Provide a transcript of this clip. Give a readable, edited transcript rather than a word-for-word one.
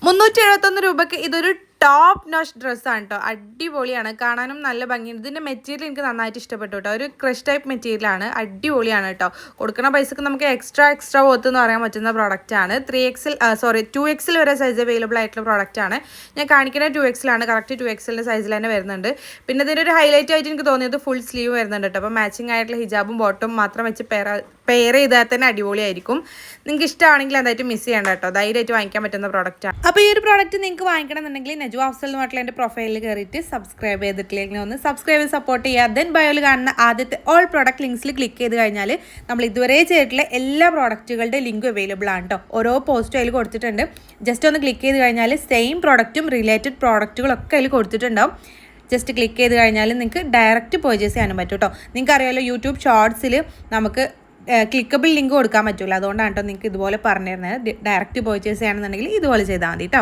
371 രൂപയ്ക്ക് ഇതൊരു top notch ഡ്രസ്സാണ് കേട്ടോ. അടിപൊളിയാണ്, കാണാനും നല്ല ഭംഗിയുണ്ട്. ഇതിൻ്റെ മെറ്റീരിയൽ എനിക്ക് നന്നായിട്ട് ഇഷ്ടപ്പെട്ടു കേട്ടോ. ഒരു ക്രഷ് ടൈപ്പ് മെറ്റീരിയലാണ്, അടിപൊളിയാണ് കേട്ടോ. കൊടുക്കുന്ന പൈസക്ക് നമുക്ക് എക്സ്ട്രാ പോത്ത് എന്ന് പറയാൻ പറ്റുന്ന പ്രോഡക്റ്റാണ്. 2XL വരെ സൈസ് അവൈലബിൾ ആയിട്ടുള്ള പ്രോഡക്റ്റാണ്. ഞാൻ കാണിക്കുന്ന 2XL ആണ്, കറക്റ്റ് 2XL സൈസിൽ തന്നെ വരുന്നുണ്ട്. പിന്നെ ഇതിൻ്റെ ഒരു ഹൈലൈറ്റ് ആയിട്ട് എനിക്ക് തോന്നിയത് ഫുൾ സ്ലീവ് വരുന്നുണ്ട് കേട്ടോ. അപ്പോൾ മാച്ചിങ് ആയിട്ടുള്ള ഹിജാബും ബോട്ടും മാത്രം വെച്ച് പെയർ ചെയ്താൽ തന്നെ അടിപൊളിയായിരിക്കും. നിങ്ങൾക്ക് ഇഷ്ടമാണെങ്കിൽ അതായിട്ട് മിസ് ചെയ്യേണ്ട കേട്ടോ. ധൈര്യമായിട്ട് വാങ്ങിക്കാൻ പറ്റുന്ന പ്രോഡക്റ്റാണ്. അപ്പോൾ ഈ ഒരു പ്രോഡക്റ്റ് നിങ്ങൾക്ക് വാങ്ങിക്കണമെന്നുണ്ടെങ്കിൽ നെജു അഫ്സൽ എന്ന് പറഞ്ഞിട്ടുള്ള എൻ്റെ പ്രൊഫൈലിൽ കയറിയിട്ട് സബ്സ്ക്രൈബ് ചെയ്തിട്ടില്ലെങ്കിൽ ഒന്ന് സബ്സ്ക്രൈബ് ചെയ്ത് സപ്പോർട്ട് ചെയ്യുക. ദെൻ ബയോയിൽ കാണുന്ന ആദ്യത്തെ ഓൾ പ്രോഡക്റ്റ് ലിങ്ക്സിൽ ക്ലിക്ക് ചെയ്ത് കഴിഞ്ഞാൽ നമ്മൾ ഇതുവരെ ചെയ്തിട്ടുള്ള എല്ലാ പ്രോഡക്റ്റുകളുടെ ലിങ്ക് അവൈലബിൾ ആണ് കേട്ടോ. ഓരോ പോസ്റ്റും അതിൽ കൊടുത്തിട്ടുണ്ട്. ജസ്റ്റ് ഒന്ന് ക്ലിക്ക് ചെയ്ത് കഴിഞ്ഞാൽ സെയിം പ്രോഡക്റ്റും റിലേറ്റഡ് പ്രോഡക്റ്റുകളൊക്കെ അതിൽ കൊടുത്തിട്ടുണ്ടാവും. ജസ്റ്റ് ക്ലിക്ക് ചെയ്ത് കഴിഞ്ഞാൽ നിങ്ങൾക്ക് ഡയറക്റ്റ് പർച്ചേസ് ചെയ്യാനും പറ്റും കേട്ടോ. നിങ്ങൾക്ക് അറിയാമല്ലോ, യൂട്യൂബ് ഷോർട്സിൽ നമുക്ക് ക്ലിക്കബിൾ ലിങ്ക് കൊടുക്കാൻ പറ്റില്ല. അതുകൊണ്ടാണ് കേട്ടോ നിങ്ങൾക്ക് ഇതുപോലെ പറഞ്ഞു തരുന്നത്. ഡയറക്റ്റ് പർച്ചേസ് ചെയ്യണമെന്നുണ്ടെങ്കിൽ ഇതുപോലെ ചെയ്താൽ മതി കേട്ടോ.